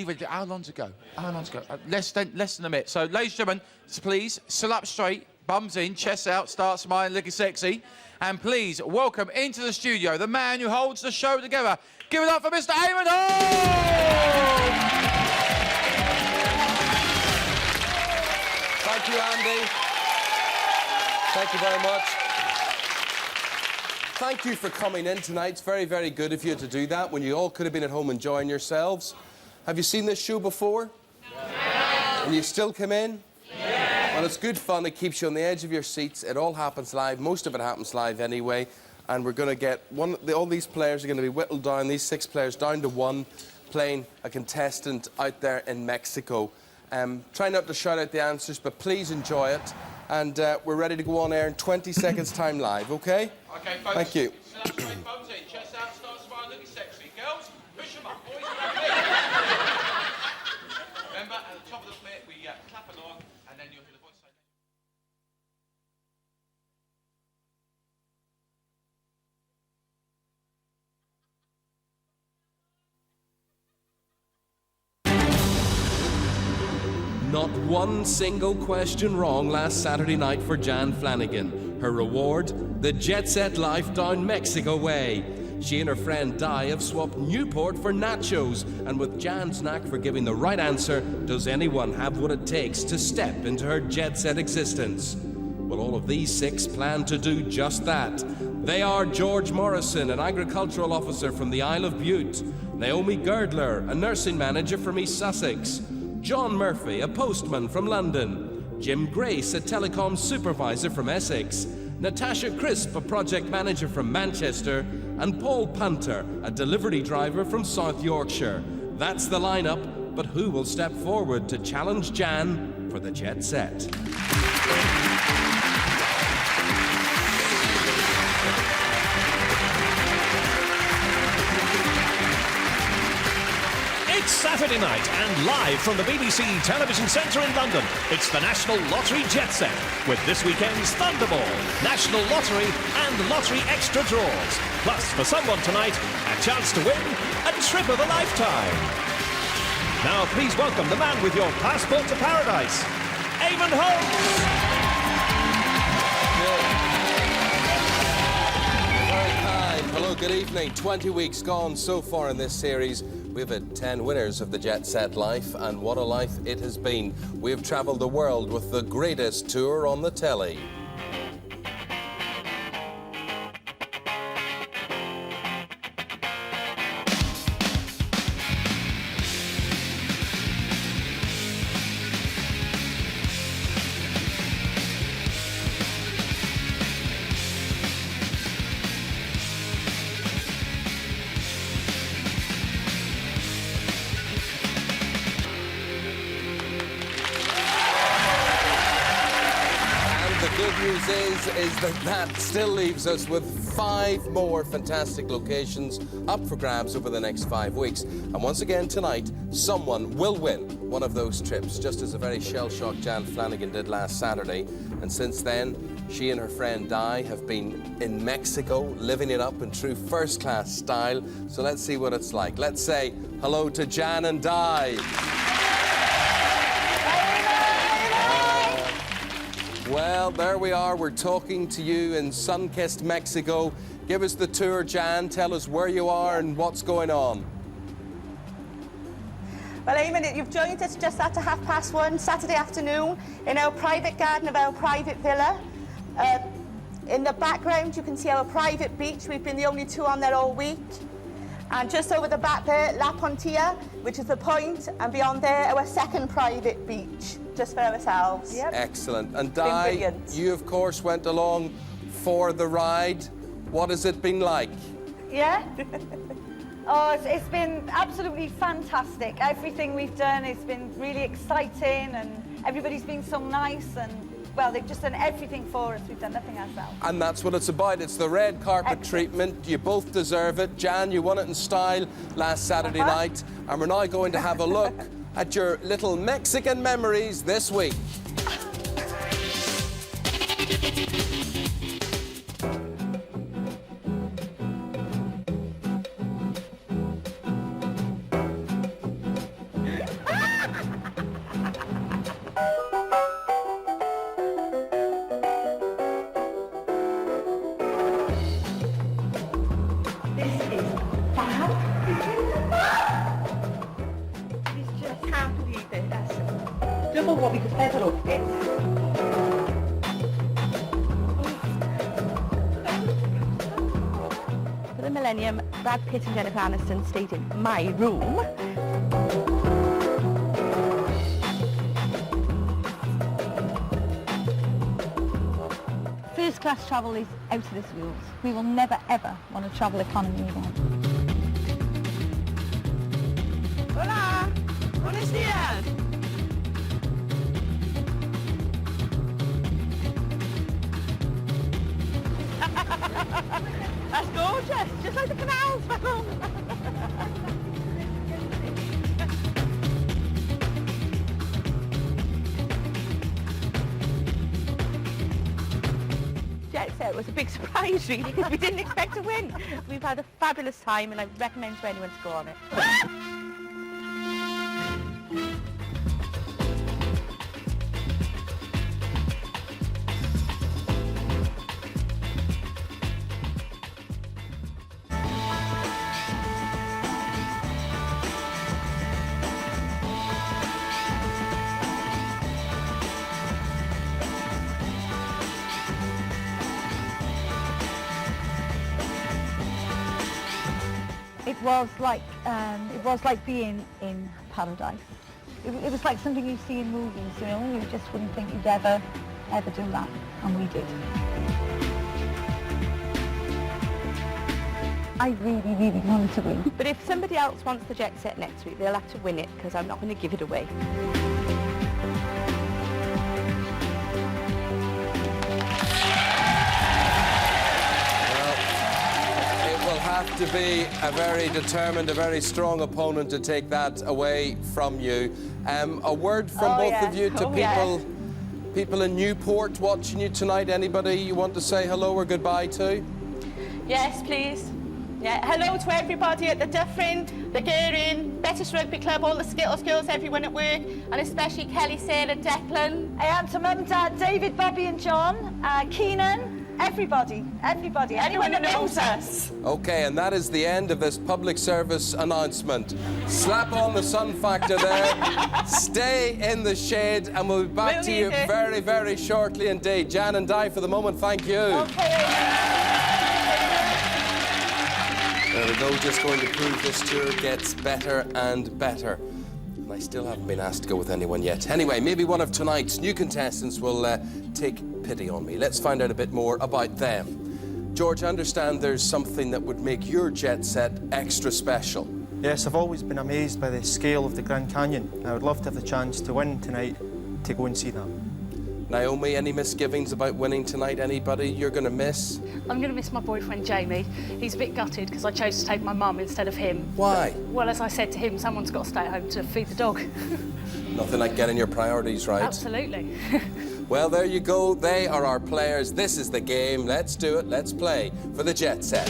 really, really... How long to go? How long to go? Less than a minute. So, ladies and gentlemen, please, sit up straight, bums in, chest out, start smiling, looking sexy. And please, welcome into the studio the man who holds the show together. Give it up for Mr. Eamonn Holmes! Thank you, Andy. Thank you very much. Thank you for coming in tonight. It's very, very good of you to do that when you all could have been at home enjoying yourselves. Have you seen this show before? Yeah. And you still come in? Yeah. Well, it's good fun. It keeps you on the edge of your seats. It all happens live. Most of it happens live anyway. And we're going to get all these players are going to be whittled down, these 6 players, down to 1, playing a contestant out there in Mexico. Try not to shout out the answers, but please enjoy it. And we're ready to go on air in 20 seconds time live, OK? OK, folks. Thank you. Bums in, chest out, start smiling, looking sexy. Girls, push them up, boys. Remember, at the top of the bit, we clap along, and then you'll hear the voice say... Not one single question wrong last Saturday night for Jan Flanagan. Her reward, the Jetset life down Mexico way. She and her friend Di have swapped Newport for nachos, and with Jan's knack for giving the right answer, does anyone have what it takes to step into her Jetset existence? Well, all of these 6 plan to do just that. They are George Morrison, an agricultural officer from the Isle of Bute, Naomi Girdler, a nursing manager from East Sussex, John Murphy, a postman from London, Jim Grace, a telecom supervisor from Essex, Natasha Crisp, a project manager from Manchester, and Paul Punter, a delivery driver from South Yorkshire. That's the lineup, but who will step forward to challenge Jan for the Jet Set? It's Saturday night and live from the BBC Television Centre in London. It's the National Lottery Jet Set with this weekend's Thunderball, National Lottery and Lottery Extra Draws. Plus, for someone tonight, a chance to win a trip of a lifetime. Now, please welcome the man with your passport to paradise, Eamonn Holmes. Hello, good evening. 20 weeks gone so far in this series. We've had 10 winners of the Jet Set life, and what a life it has been. We've travelled the world with the greatest tour on the telly. Is that still leaves us with 5 more fantastic locations up for grabs over the next 5 weeks. And once again tonight, someone will win one of those trips, just as a very shell-shocked Jan Flanagan did last Saturday. And since then, she and her friend Di have been in Mexico, living it up in true first-class style. So let's see what it's like. Let's say hello to Jan and Di. Well, there we are. We're talking to you in sun-kissed Mexico. Give us the tour, Jan. Tell us where you are and what's going on. Well, Eamonn, you've joined us just after 1:30 Saturday afternoon in our private garden of our private villa. In the background, you can see our private beach. We've been the only 2 on there all week. And just over the back there, La Pontilla, which is the point, and beyond there, our second private beach, just for ourselves. Yep. Excellent. And Di, you, of course, went along for the ride. What has it been like? Yeah? Oh, it's been absolutely fantastic. Everything we've done has been really exciting, and everybody's been so nice, and well, they've just done everything for us. We've done nothing ourselves. And that's what it's about. It's the red carpet treatment. You both deserve it. Jan, you won it in style last Saturday night. And we're now going to have a look at your little Mexican memories this week. double what we could ever up it. For the millennium, Brad Pitt and Jennifer Aniston stayed in my room. First class travel is out of this world. We will never ever want to travel economy again. Hola! Buenos dias! That's gorgeous, just like the canals. Jetset was a big surprise really because we didn't expect to win. We've had a fabulous time and I recommend to anyone to go on it. It was like being in paradise. It was like something you see in movies, you know. You just wouldn't think you'd ever do that, and we did. I really, really wanted to win. But if somebody else wants the Jetset next week, they'll have to win it because I'm not going to give it away. Have to be a very determined, a very strong opponent to take that away from you. A word from both of you to people in Newport watching you tonight. Anybody you want to say hello or goodbye to? Yes, please. Yeah, hello to everybody at the Dufferin, the Gearing, Bettis Rugby Club, all the Skittles girls, everyone at work, and especially Kelly, Sarah, Declan. And to Mum and Dad, David, Bobby and John, Keenan. Everybody, anyone who knows us. Okay, and that is the end of this public service announcement. Slap on the sun factor there, stay in the shade, and we'll be back to you very, very shortly indeed. Jan and Di, for the moment, thank you. Okay. There we go, just going to prove this tour gets better and better. And I still haven't been asked to go with anyone yet. Anyway, maybe one of tonight's new contestants will take pity on me. Let's find out a bit more about them. George, I understand there's something that would make your Jetset extra special. Yes, I've always been amazed by the scale of the Grand Canyon. I would love to have the chance to win tonight, to go and see that. Naomi, any misgivings about winning tonight? Anybody you're going to miss? I'm going to miss my boyfriend, Jamie. He's a bit gutted because I chose to take my mum instead of him. Why? Well, as I said to him, someone's got to stay at home to feed the dog. Nothing like getting your priorities right. Absolutely. Well, there you go. They are our players. This is the game. Let's do it. Let's play for the Jetset.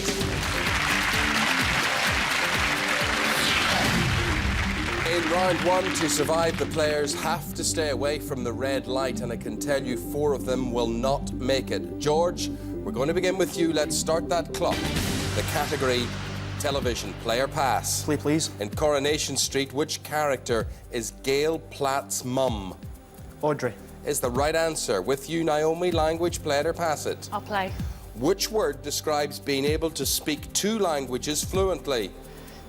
In round one, to survive, the players have to stay away from the red light, and I can tell you 4 of them will not make it. George, we're going to begin with you. Let's start that clock. The category, television, player pass. Play, please. In Coronation Street, which character is Gail Platt's mum? Audrey. Is the right answer. With you, Naomi, language, play it or pass it. I'll play. Which word describes being able to speak 2 languages fluently?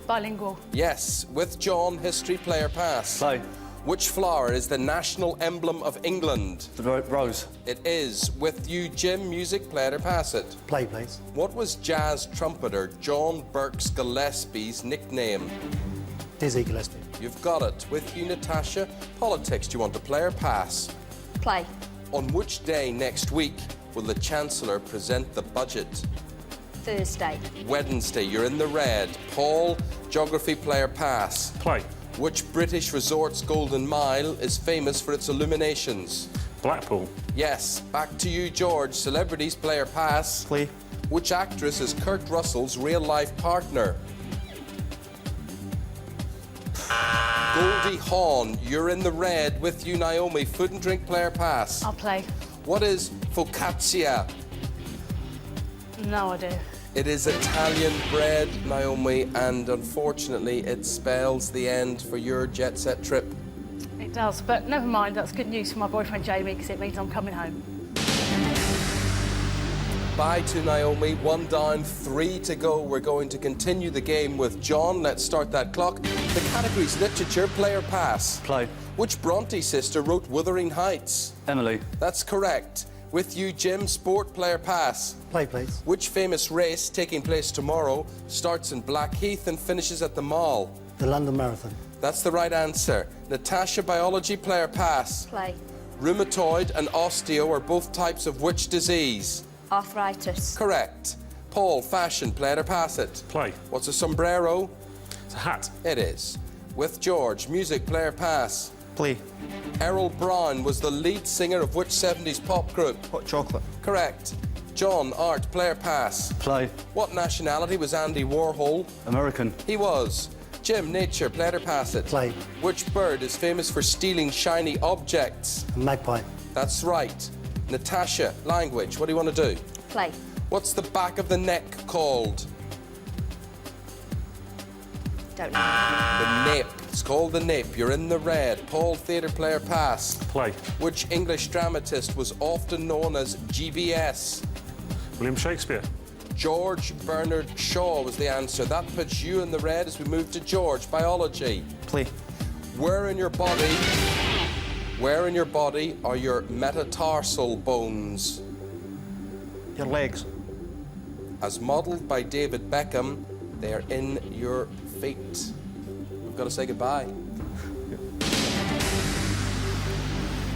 Bilingual. Yes. With John, history, play or pass. Play. Which flower is the national emblem of England? The rose. It is. With you, Jim, music, play it or pass it. Play, please. What was jazz trumpeter John Burks Gillespie's nickname? Dizzy Gillespie. You've got it. With you, Natasha, politics, do you want to play or pass? Play. On which day next week will the Chancellor present the budget? Thursday. Wednesday, you're in the red. Paul, geography, player, pass. Play. Which British resort's Golden Mile is famous for its illuminations? Blackpool. Yes. Back to you, George. Celebrities, player, pass. Play. Which actress is Kurt Russell's real-life partner? Goldie Hawn, you're in the red. With you, Naomi. Food and drink, player, pass. I'll play. What is focaccia? No idea. It is Italian bread, Naomi, and unfortunately it spells the end for your Jetset trip. It does, but never mind, that's good news for my boyfriend Jamie because it means I'm coming home. Bye to Naomi. 1 down, 3 to go. We're going to continue the game with John. Let's start that clock. The category's literature, player pass. Play. Which Bronte sister wrote Wuthering Heights? Emily. That's correct. With you, Jim, sport, player pass. Play, please. Which famous race taking place tomorrow starts in Blackheath and finishes at the Mall? The London Marathon. That's the right answer. Natasha, biology, player pass. Play. Rheumatoid and osteo are both types of which disease? Arthritis. Correct. Paul, fashion, player pass it. Play. What's a sombrero? It's a hat. It is. With George, music, player pass. Play. Errol Brown was the lead singer of which 70s pop group? Hot chocolate. Correct. John, art, player pass. Play. What nationality was Andy Warhol? American. He was. Jim, nature, player pass it. Play. Which bird is famous for stealing shiny objects? Magpie. That's right. Natasha, language, what do you want to do? Play. What's the back of the neck called? Don't know. The nape. It's called the nape. You're in the red. Paul, theatre, player pass. Play. Which English dramatist was often known as GBS? William Shakespeare. George Bernard Shaw was the answer. That puts you in the red as we move to George. Biology. Play. Where in your body are your metatarsal bones? Your legs. As modelled by David Beckham, they are in your feet. We've got to say goodbye.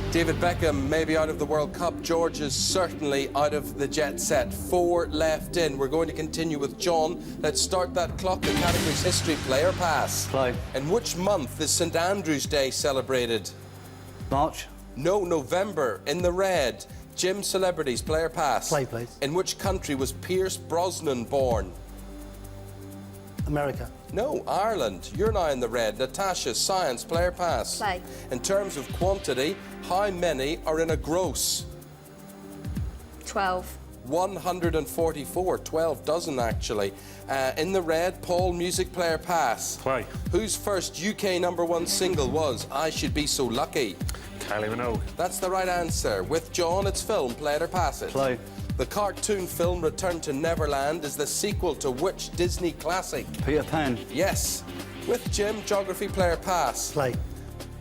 David Beckham may be out of the World Cup. George is certainly out of the jet set. 4 left in. We're going to continue with John. Let's start that clock. The category's history, player pass. Play. In which month is St Andrew's Day celebrated? March. No, November. In the red. Jim, celebrities, player pass. Play, please. In which country was Pierce Brosnan born? America. No, Ireland. You're now in the red. Natasha, science, player pass. Play. In terms of quantity, how many are in a gross? 12. 144. 12 dozen, actually. In the red, Paul, music, player pass. Play. Whose first UK #1 single was I Should Be So Lucky? Kylie Minogue. That's the right answer. With John, it's film, play it or pass it. Play. The cartoon film Return to Neverland is the sequel to which Disney classic? Peter Pan. Yes. With Jim, geography, player pass. Play.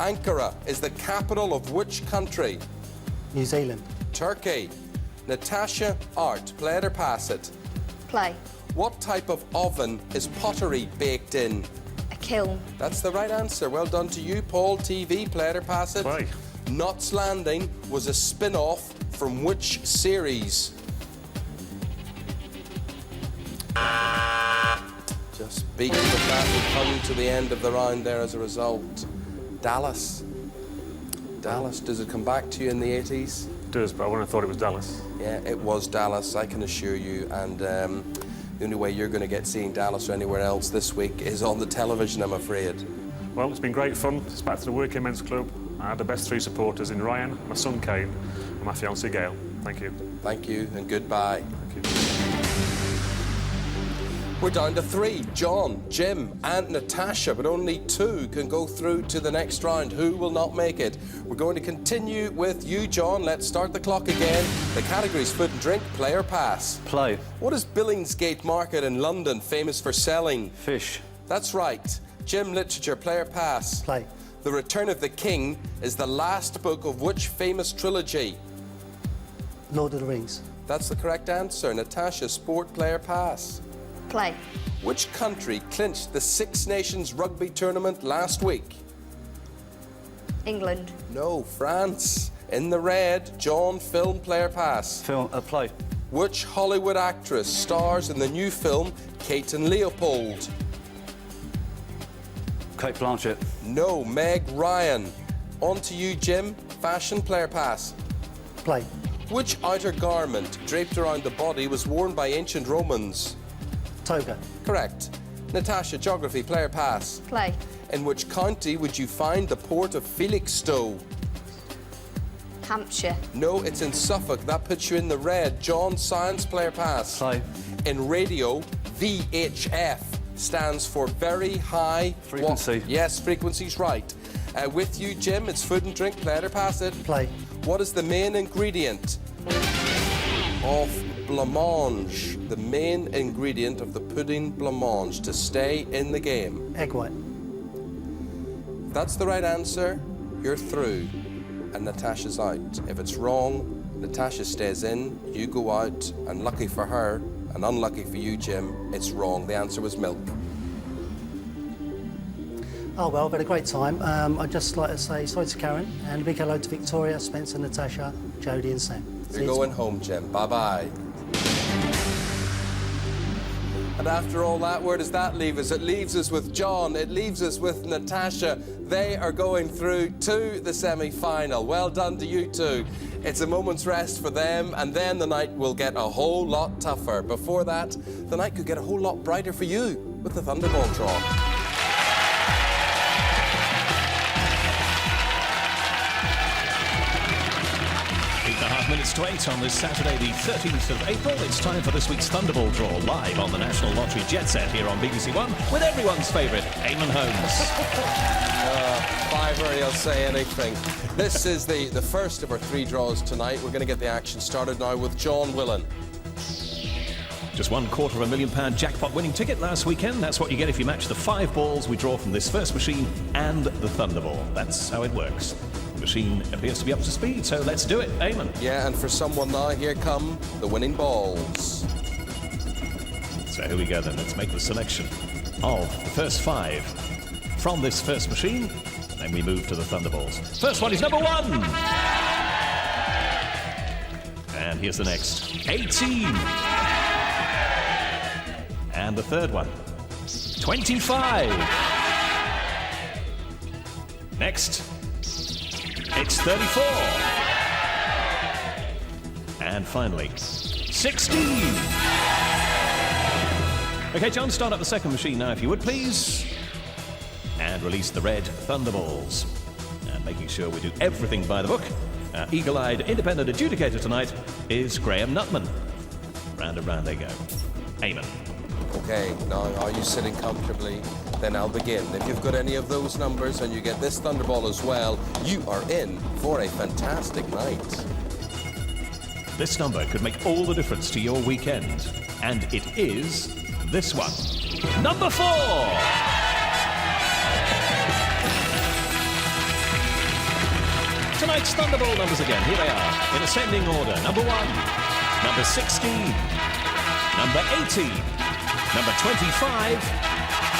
Ankara is the capital of which country? New Zealand. Turkey. Natasha, art, play it or pass it. Play. What type of oven is pottery baked in? A kiln. That's the right answer. Well done to you, Paul. TV, play it or pass it. Play. Knots Landing was a spin-off from which series? Just beat the bat and come to the end of the round there as a result. Dallas. Dallas, does it come back to you in the 80s? It does, but I wouldn't have thought it was Dallas. Yeah, it was Dallas, I can assure you. And the only way you're going to get seeing Dallas or anywhere else this week is on the television, I'm afraid. Well, it's been great fun. It's back to the Working Men's Club. I had the best 3 supporters in Ryan, my son Kane, and my fiancée Gail. Thank you. Thank you and goodbye. Thank you. We're down to 3, John, Jim and Natasha, but only 2 can go through to the next round. Who will not make it? We're going to continue with you, John. Let's start the clock again. The category's food and drink, play or pass. Play. What is Billingsgate Market in London famous for selling? Fish. That's right. Jim, literature, play or pass. Play. The Return of the King is the last book of which famous trilogy? Lord of the Rings. That's the correct answer. Natasha, sport, play or pass. Play. Which country clinched the Six Nations rugby tournament last week? England. No, France. In the red, John, film, play or pass. Film. Play. Which Hollywood actress stars in the new film Kate and Leopold? Kate Blanchett. No, Meg Ryan. On to you, Jim. Fashion, play or pass. Play. Which outer garment draped around the body was worn by ancient Romans? Toga. Correct. Natasha, geography, play or pass. Play. In which county would you find the port of Felixstowe? Hampshire. No, it's in Suffolk. That puts you in the red. John, science, play or pass. Play. In radio, VHF stands for very high... Frequency. Yes, frequency's right. With you, Jim, it's food and drink. Play it or pass it? Play. What is the main ingredient of blancmange? The main ingredient of the pudding blancmange to stay in the game. Egg white. If that's the right answer, you're through, and Natasha's out. If it's wrong, Natasha stays in, you go out, and lucky for her, and unlucky for you, Jim, it's wrong. The answer was milk. Oh well, but a great time. I'd just like to say sorry to Karen and a big hello to Victoria, Spencer, Natasha, Jodie and Sam. You're going home, Jim. Bye-bye. And after all that, where does that leave us? It leaves us with John. It leaves us with Natasha. They are going through to the semi-final. Well done to you two. It's a moment's rest for them, and then the night will get a whole lot tougher. Before that, the night could get a whole lot brighter for you with the Thunderball draw. 8.5 minutes to 8 on this Saturday, the 13th of April. It's time for this week's Thunderball draw, live on the National Lottery Jetset here on BBC One, with everyone's favourite, Eamonn Holmes. Fiver, he'll say anything. This is the first of our 3 draws tonight. We're going to get the action started now with John Willan. Just £250,000 jackpot winning ticket last weekend. That's what you get if you match the 5 balls we draw from this first machine and the Thunderball. That's how it works. The machine appears to be up to speed, so let's do it. Eamonn. Yeah, and for someone now, here come the winning balls. So here we go then. Let's make the selection of the first 5 from this first machine. Then we move to the Thunderballs. First one is number 1. And here's the next. 18. And the third one. 25. Next. It's 34. And finally, 16. Okay, John, start up the second machine now, if you would, please. And release the red Thunderballs. And making sure we do everything by the book, our eagle-eyed independent adjudicator tonight is Graham Nutman. Round and round they go. Eamonn. Okay, now are you sitting comfortably? Then I'll begin. If you've got any of those numbers and you get this Thunderball as well, you are in for a fantastic night. This number could make all the difference to your weekend. And it is this one. Number 4! Tonight's Thunderball numbers again. Here they are, in ascending order. Number 1, number 16, number 18, number 25,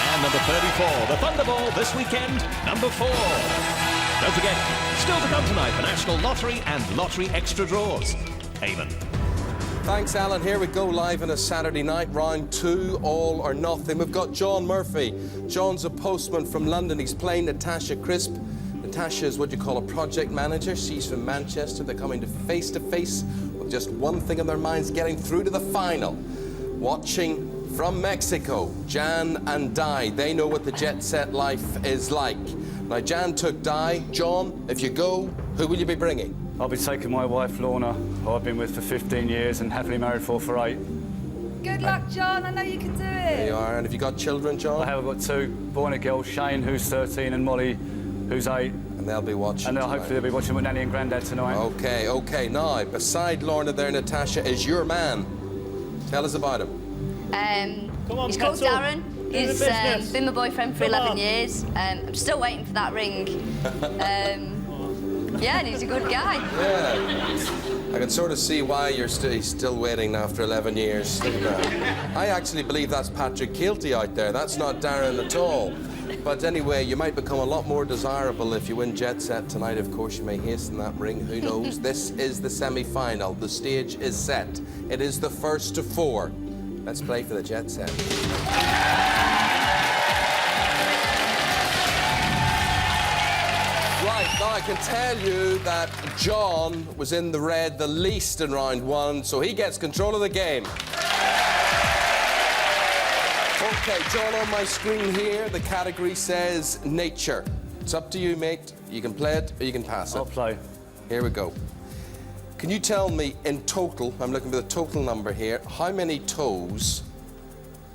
and number 34. The Thunderball this weekend, number 4. Don't forget, still to come tonight, the National Lottery and Lottery Extra Draws. Eamonn. Thanks, Alan. Here we go, live on a Saturday night, round 2, all or nothing. We've got John Murphy. John's a postman from London. He's playing Natasha Crisp. Natasha is what you call a project manager. She's from Manchester. They're coming to face with just one thing on their minds, getting through to the final. Watching from Mexico, Jan and Di. They know what the jet set life is like. Now, Jan took Di. John, if you go, who will you be bringing? I'll be taking my wife, Lorna, who I've been with for 15 years and happily married for 8. Good luck, John. I know you can do it. There you are. And have you got children, John? I have got 2, boy and a girl, Shane, who's 13, and Molly, who's 8. And they'll be watching And tonight. hopefully they'll be watching with Nanny and Grandad tonight. Okay. Now, beside Lorna there, Natasha, is your man. Tell us about him. He's called Darren. He's been my boyfriend for 11 years. I'm still waiting for that ring. Yeah, and he's a good guy. Yeah. I can sort of see why you're still waiting after 11 years. I actually believe that's Patrick Keelty out there. That's not Darren at all. But anyway, you might become a lot more desirable if you win Jet Set tonight. Of course, you may hasten that ring. Who knows? This is the semi-final. The stage is set. It is the first of 4. Let's play for the Jet Set. Right, now I can tell you that John was in the red the least in round 1, so he gets control of the game. Okay, John, on my screen here, the category says nature. It's up to you, mate. You can play it or you can pass it. I'll play. Here we go. Can you tell me in total, I'm looking for the total number here, how many toes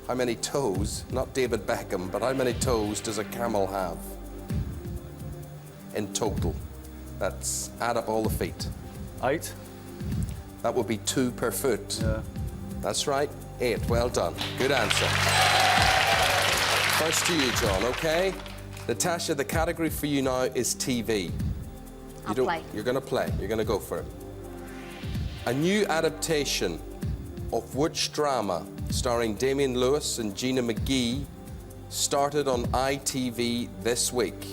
how many toes, not David Beckham, but how many toes does a camel have in total? That's add up all the feet. 8. That would be 2 per foot. Yeah. That's right, 8. Well done. Good answer. First to you, John, okay? Natasha, the category for you now is TV. I'll play. You're going to play. You're going to go for it. A new adaptation of which drama starring Damian Lewis and Gina McGee started on ITV this week?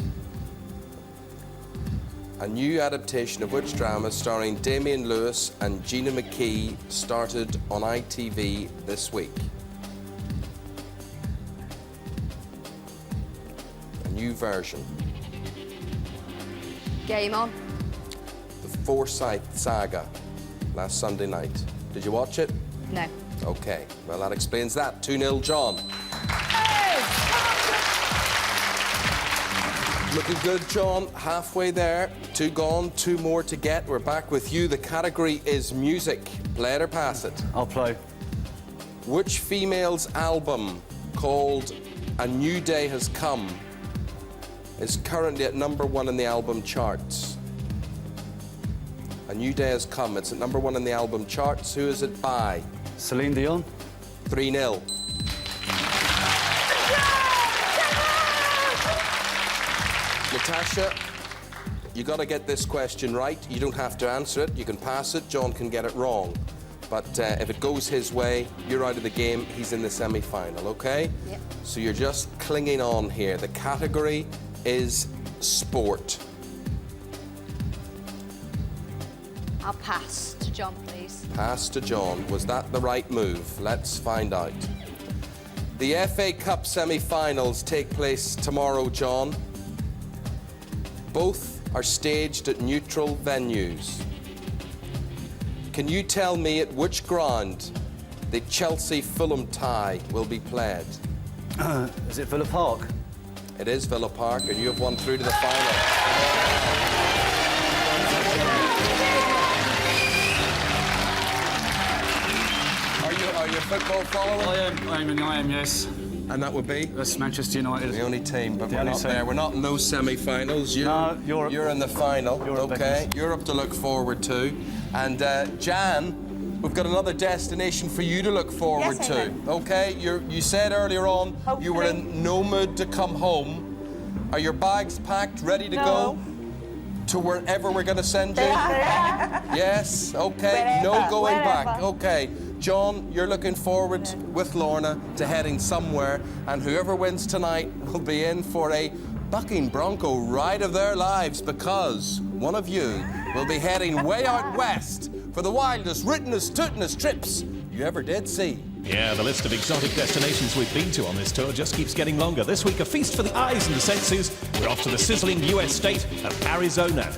A new adaptation of which drama starring Damian Lewis and Gina McGee started on ITV this week? A new version. Game on. The Forsyth Saga, last Sunday night. Did you watch it? No. Okay, well that explains that. 2-0, John. Looking good, John. Halfway there. 2 gone, 2 more to get. We're back with you. The category is music. Play it or pass it? I'll play. Which female's album, called A New Day Has Come, is currently at #1 in the album charts? A New Day Has Come. It's at #1 in the album charts. Who is it by? Celine Dion. 3-0. Natasha, you got to get this question right. You don't have to answer it. You can pass it. John can get it wrong. But if it goes his way, you're out of the game. He's in the semi-final, okay? Yep. So you're just clinging on here. The category is sport. I'll pass to John, please. Pass to John. Was that the right move? Let's find out. The FA Cup semi-finals take place tomorrow, John. Both are staged at neutral venues. Can you tell me at which ground the Chelsea-Fulham tie will be played? Is it Villa Park? It is Villa Park, and you have won through to the final. Are you a football follower? I am, yes. And that would be? That's Manchester United. The only team, but The we're only not team. there. We're not in those semi-finals. No, Europe. You're in the final. Europe, okay, Beckers. Europe to look forward to. And Jan, we've got another destination for you to look forward Yes, to. Eamonn. Okay, you said earlier on you were in no mood to come home. Are your bags packed, ready to go to wherever we're going to send you? Yes. Okay. No Wherever, going back. wherever. Okay. John, you're looking forward with Lorna to heading somewhere, and whoever wins tonight will be in for a bucking bronco ride of their lives, because one of you will be heading way out west for the wildest, rittenest, tootinest trips you ever did see. Yeah, the list of exotic destinations we've been to on this tour just keeps getting longer. This week, a feast for the eyes and the senses. We're off to the sizzling US state of Arizona.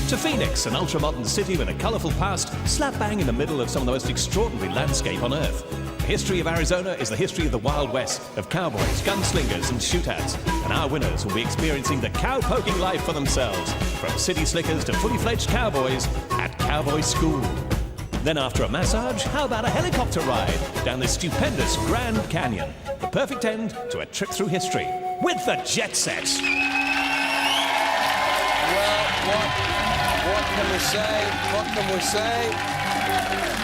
To Phoenix, an ultra-modern city with a colourful past, slap bang in the middle of some of the most extraordinary landscape on Earth. The history of Arizona is the history of the Wild West, of cowboys, gunslingers and shootouts. And our winners will be experiencing the cow-poking life for themselves, from city slickers to fully-fledged cowboys at Cowboy School. Then after a massage, how about a helicopter ride down this stupendous Grand Canyon? The perfect end to a trip through history with the Jetset. Well, what can we say? What can we say?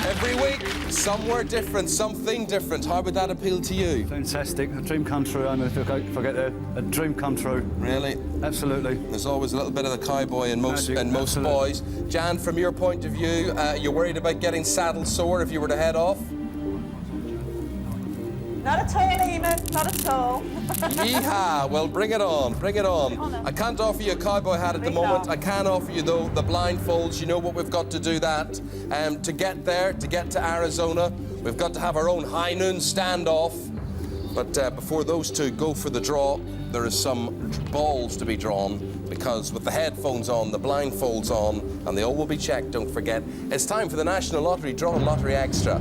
Every week, somewhere different, something different. How would that appeal to you? Fantastic. A dream come true. I mean, if I get there, a dream come true. Really? Absolutely. There's always a little bit of the cowboy in most Magic, most absolutely. boys. Jan, from your point of view, you're worried about getting saddle sore if you were to head off? Not at all, Eamonn. Not at all. Yeehaw! Well, bring it on, bring it on. I can't offer you a cowboy hat at the Bring it moment. on. I can offer you, though, the blindfolds. You know what we've got to do that. To get there, to get to Arizona, we've got to have our own high noon standoff. But before those two go for the draw, there is some balls to be drawn, because with the headphones on, the blindfolds on, and they all will be checked, don't forget, it's time for the National Lottery Draw and Lottery Extra.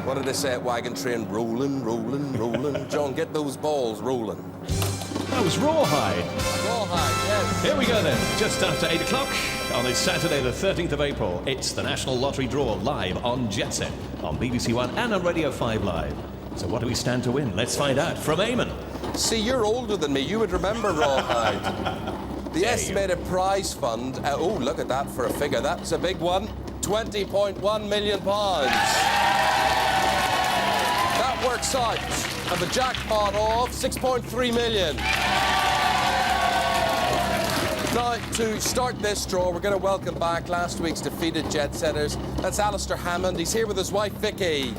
What of this wagon train rolling, rolling, rolling. John, get those balls rolling. That was Rawhide. Rawhide, yes. Here we go then, just after 8 o'clock on this Saturday the 13th of April. It's the National Lottery Draw live on Jetset, on BBC One and on Radio 5 Live. So what do we stand to win? Let's find out from Eamonn. See, you're older than me. You would remember Rawhide. The estimated prize fund, oh, look at that for a figure. That's a big one. £20.1 million. That works out of a jackpot of £6.3 million. Now, to start this draw, we're going to welcome back last week's defeated jet setters. That's Alistair Hammond. He's here with his wife, Vicky.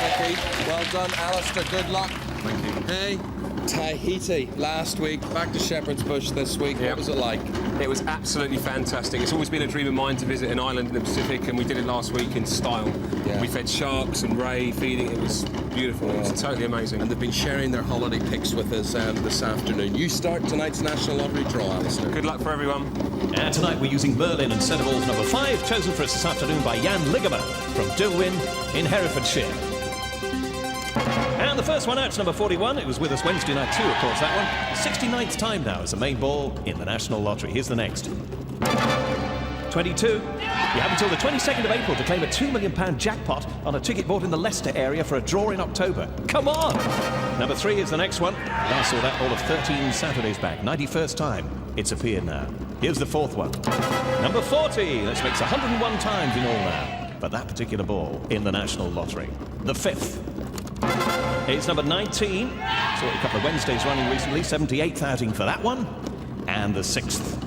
Vicky. Well done, Alistair. Good luck. Thank you. Hey. Tahiti last week, back to Shepherd's Bush this week. What was it like? It was absolutely fantastic. It's always been a dream of mine to visit an island in the Pacific, and we did it last week in style. Yeah. We fed sharks and ray feeding. It was beautiful. It was totally amazing. And they've been sharing their holiday pics with us this afternoon. You start tonight's National Lottery draw, Alistair. Good luck for everyone. And tonight we're using Merlin and centre balls number 5, chosen for us this afternoon by Jan Ligamer from Dilwyn in Herefordshire. And the first one out's number 41. It was with us Wednesday night too, of course, that one. 69th time now as the main ball in the National Lottery. Here's the next. 22. You have until the 22nd of April to claim a £2 million jackpot on a ticket bought in the Leicester area for a draw in October. Come on! Number 3 is the next one. Last saw that all of 13 Saturdays back. 91st time it's appeared now. Here's the 4th one. Number 40. This makes 101 times in all now. But that particular ball in the National Lottery. The 5th. It's number 19. Saw it a couple of Wednesdays running recently. 78th outing for that one. And the 6th.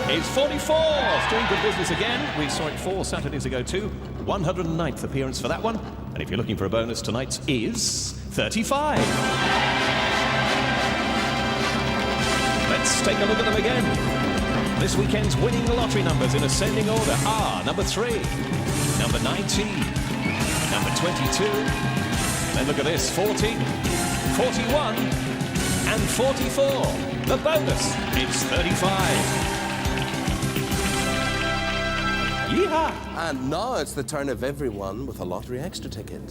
It's 44. It's doing good business again. We saw it 4 Saturdays ago too. 109th appearance for that one. And if you're looking for a bonus, tonight's is 35. Let's take a look at them again. This weekend's winning the lottery numbers in ascending order are number 3, number 19, number 22, then look at this, 40, 41, and 44. The bonus, it's 35. Yeehaw! And now it's the turn of everyone with a lottery extra ticket.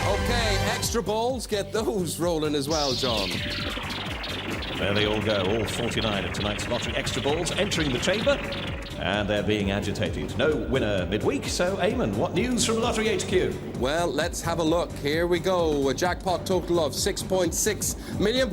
Okay, extra balls, get those rolling as well, John. There they all go, all 49 of tonight's lottery extra balls entering the chamber, and they're being agitated. No winner midweek, so Eamonn, what news from Lottery HQ? Well, let's have a look. Here we go. A jackpot total of £6.6 million.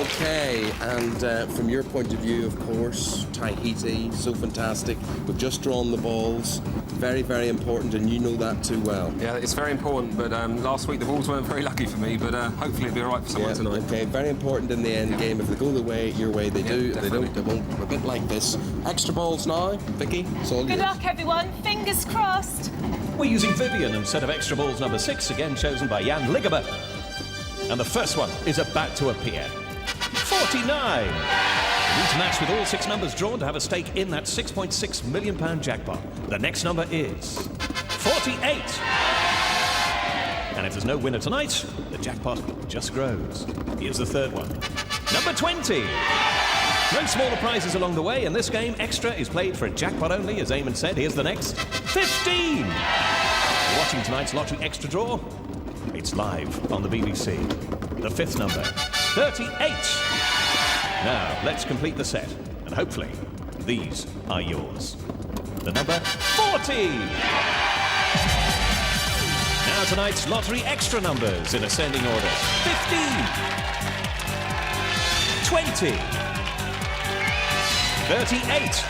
Okay, and from your point of view, of course, Tahiti, so fantastic. We've just drawn the balls. Very, very important, and you know that too well. Yeah, it's very important, but last week the balls weren't very lucky for me, but hopefully it'll be all right for someone tonight. Okay, very important in the end game. If they go your way, they do. If they don't, they won't. A bit like this. Extra balls now. Vicky, it's all yours. Good luck, everyone. Fingers crossed. We're using Vivian instead of extra balls number 6, again chosen by Jan Ligamer. And the first one is about to appear. 49. You need to match with all 6 numbers drawn to have a stake in that £6.6 million jackpot. The next number is 48. And if there's no winner tonight, the jackpot just grows. Here's the 3rd one. Number 20. No smaller prizes along the way. In this game, extra is played for a jackpot only, as Eamonn said. Here's the next. 15. You're watching tonight's lottery extra draw. It's live on the BBC. The 5th number. 38. Now, let's complete the set, and hopefully, these are yours. The number 40. Now tonight's lottery extra numbers in ascending order. 15. 20. 38.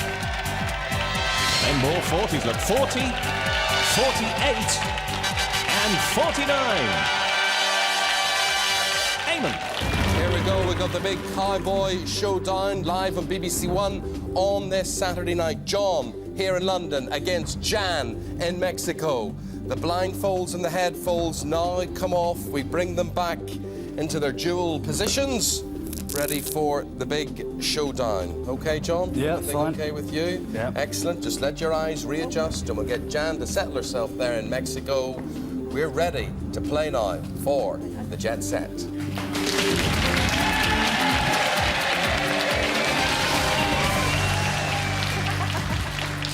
Then more 40s. Look, 40, 48, and 49. Eamonn. Here we go, we got the big Cowboy Showdown live on BBC One on this Saturday night. John here in London against Jan in Mexico. The blindfolds and the headfolds now come off. We bring them back into their dual positions, ready for the big showdown. Okay, John? Yeah, Everything fine. okay with you? Yeah. Excellent. Just let your eyes readjust and we'll get Jan to settle herself there in Mexico. We're ready to play now for the Jet Set.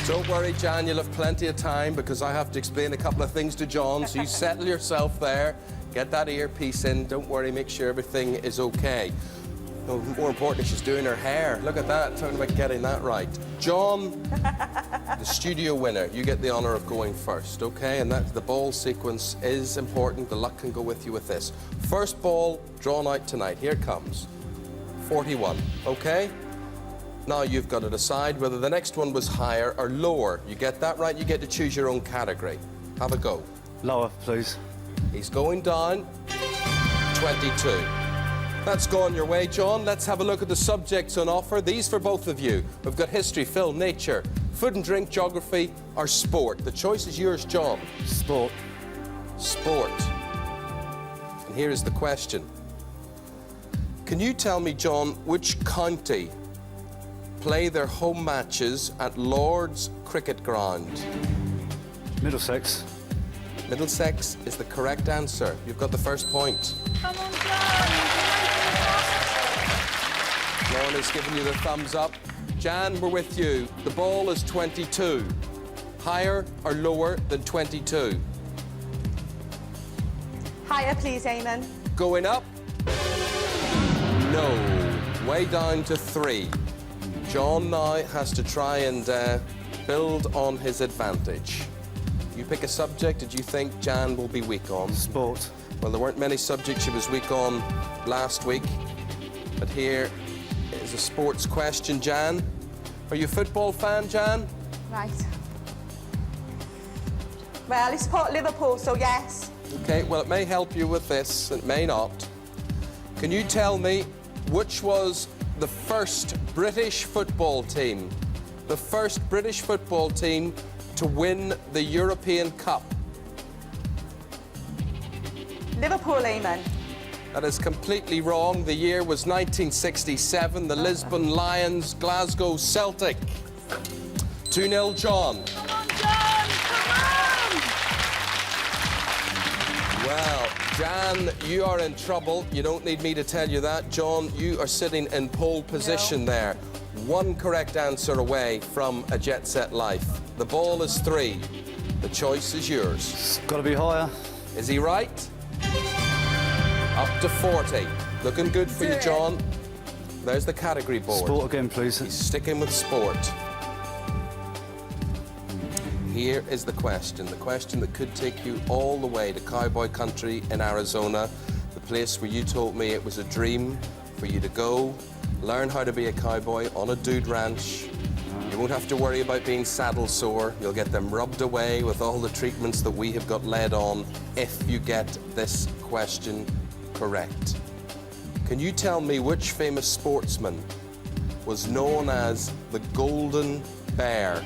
Don't worry, Jan, you'll have plenty of time because I have to explain a couple of things to John, so you settle yourself there, get that earpiece in, don't worry, make sure everything is okay. No, more importantly, she's doing her hair. Look at that, talking about getting that right. John, the studio winner, you get the honour of going first, okay? And that's the ball sequence is important. The luck can go with you with this. First ball drawn out tonight. Here it comes. 41, okay? Now you've got to decide whether the next one was higher or lower. You get that right, you get to choose your own category. Have a go. Lower, please. He's going down. 22. That's gone your way, John. Let's have a look at the subjects on offer. These for both of you. We've got history, film, nature, food and drink, geography, or sport. The choice is yours, John. Sport. Sport. And here is the question. Can you tell me, John, which county play their home matches at Lord's Cricket Ground? Middlesex. Middlesex is the correct answer. You've got the first point. Come on, John. Lauren has given you the thumbs up. Jan, we're with you. The ball is 22. Higher or lower than 22? Higher, please, Eamonn. Going up? No. Way down to 3. John now has to try and build on his advantage. You pick a subject that you think Jan will be weak on. Sport. Well, there weren't many subjects she was weak on last week, but here is a sports question, Jan. Are you a football fan, Jan? Right. Well, I support Liverpool, so yes. Okay, well, it may help you with this, it may not. Can you tell me which was the first British football team? The first British football team to win the European Cup? Liverpool, Eamonn. That is completely wrong. The year was 1967. The Lisbon Lions, Glasgow Celtic. 2-0, John. Come on, John. Come on. Well, Jan, you are in trouble. You don't need me to tell you that. John, you are sitting in pole position there. One correct answer away from a Jet Set life. The ball is 3. The choice is yours. It's got to be higher. Is he right? Up to 40. Looking good for you, John. There's the category board. Sport again, please. He's sticking with sport. Here is the question that could take you all the way to cowboy country in Arizona, the place where you told me it was a dream for you to go, learn how to be a cowboy on a dude ranch. You won't have to worry about being saddle sore. You'll get them rubbed away with all the treatments that we have got led on if you get this question correct. Can you tell me which famous sportsman was known as the Golden Bear?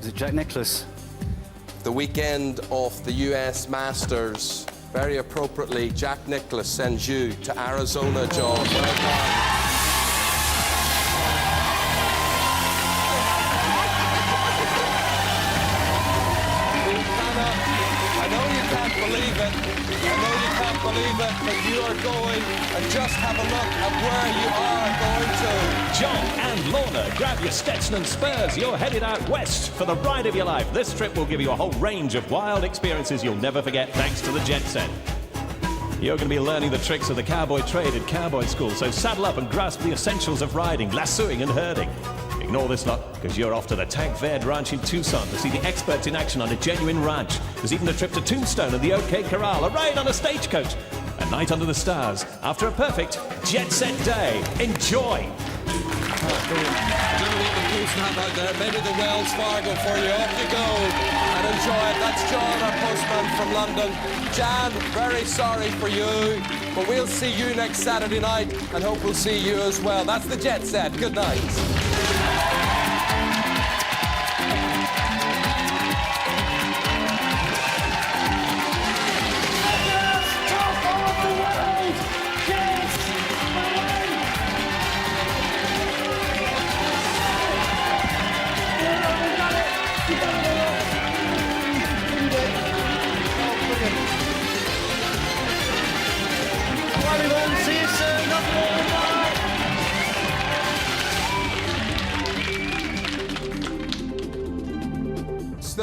Is it Jack Nicklaus? The weekend of the US Masters, very appropriately, Jack Nicklaus sends you to Arizona, John. Well done. I know you can't believe it. But you are going, and just have a look at where you are going to. John and Lorna, grab your Stetson and Spurs. You're headed out west for the ride of your life. This trip will give you a whole range of wild experiences you'll never forget thanks to the Jet Set. You're going to be learning the tricks of the cowboy trade at cowboy school, so saddle up and grasp the essentials of riding, lassoing and herding. Ignore this lot, because you're off to the Tank Verde Ranch in Tucson to see the experts in action on a genuine ranch. There's even a trip to Tombstone and the OK Corral, a ride on a stagecoach, a night under the stars, after a perfect Jet Set day. Enjoy! Out there. Maybe the Wells Fargo for you. Off you go and enjoy it. That's John, our postman from London. Jan, very sorry for you, but we'll see you next Saturday night and hope we'll see you as well. That's the Jet Set. Good night.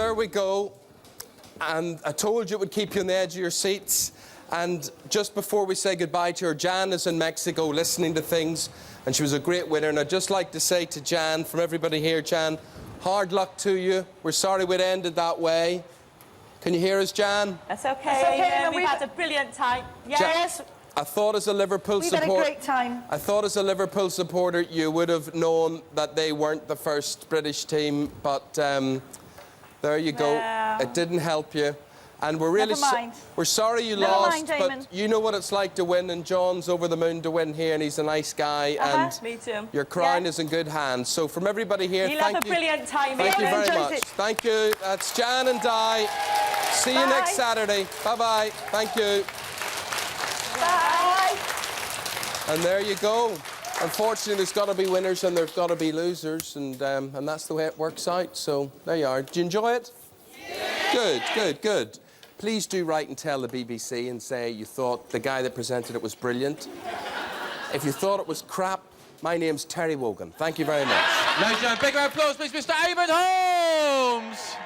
there we go. And I told you it would keep you on the edge of your seats. And just before we say goodbye to her, Jan is in Mexico listening to things, and she was a great winner. And I'd just like to say to Jan, from everybody here, Jan, hard luck to you. We're sorry it ended that way. Can you hear us, Jan? That's okay. We've had a brilliant time. Yes. I thought as a Liverpool supporter... We've had a great time. I thought as a Liverpool supporter you would have known that they weren't the first British team, but there you go. Yeah. It didn't help you. And we're really Never mind. we're sorry you Never lost, mind, Eamonn. but you know what it's like to win, and John's over the moon to win here, and he's a nice guy, and Me too. your crown is in good hands. So from everybody here, You'll thank have you. a brilliant time. Thank you very enjoyed much. it. Thank you. That's Jan and Di. See you next Saturday. Bye-bye. Thank you. Bye. And there you go. Unfortunately, there's got to be winners and there's got to be losers, and that's the way it works out. So there you are. Did you enjoy it? Yeah. Good, good, good. Please do write and tell the BBC and say you thought the guy that presented it was brilliant. If you thought it was crap, my name's Terry Wogan. Thank you very much. Ladies and gentlemen, big round of applause, please, Mr. Eamonn Holmes.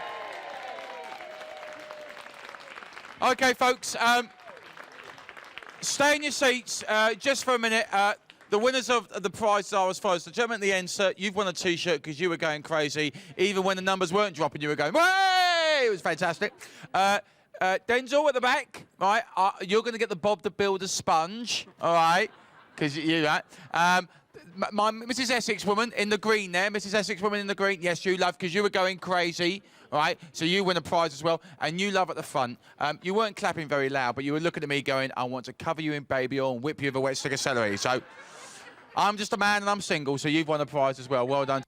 OK, folks, stay in your seats just for a minute. The winners of the prizes are as follows. The gentleman at the end, sir, you've won a T-shirt because you were going crazy. Even when the numbers weren't dropping, you were going, way! It was fantastic. Denzel at the back, right? You're going to get the Bob the Builder sponge, all right? Because you, right? My Mrs. Essex woman in the green there, Mrs. Essex woman in the green. Yes, you love, because you were going crazy, all right? So you win a prize as well, and you love at the front. You weren't clapping very loud, but you were looking at me going, I want to cover you in baby oil and whip you with a wet stick of celery. So I'm just a man and I'm single, so you've won a prize as well. Well done.